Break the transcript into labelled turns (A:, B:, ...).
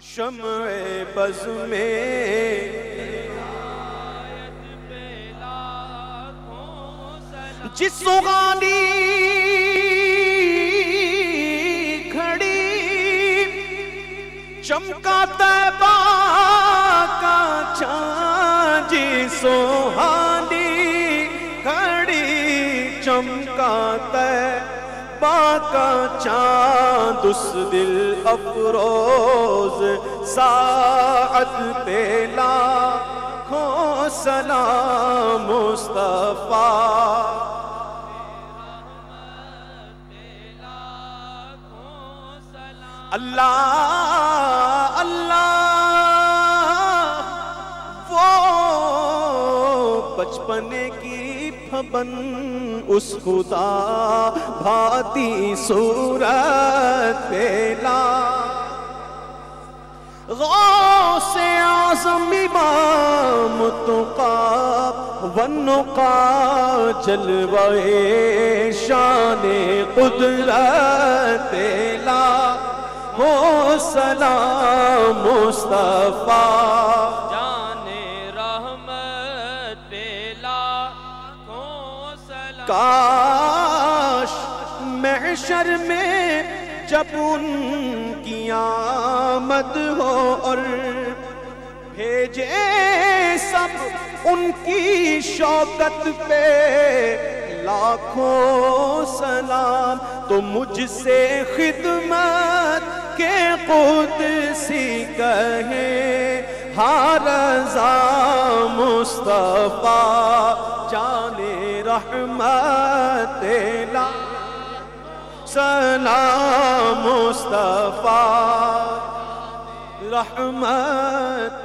A: شمع بز میں جس سغانی کھڑی چمکا طیبہ کا چاند، جس سغانی کھڑی چمکا طیبہ کا چاند، اس دل افروز ساعت پہ لاکھوں سلام مصطفیٰ۔ اللہ اللہ وہ بچپنے کی پھبن اس خدا بھاتی صورت پیلا، غوث اعظم امام تقا والنقا، جلوہ شان قدرت پیلا، ہو سلام مصطفیٰ۔
B: جان رحمت پیلا کو سلام،
A: کاش محشر میں جب ان کی آمد ہو اور بھیجے سب ان کی شوکت پہ لاکھوں سلام، تو مجھ سے خدمت کے قدسی کہے ہاں رضا مصطفیٰ، جان رحمت لا سلام مصطفیٰ، رحمت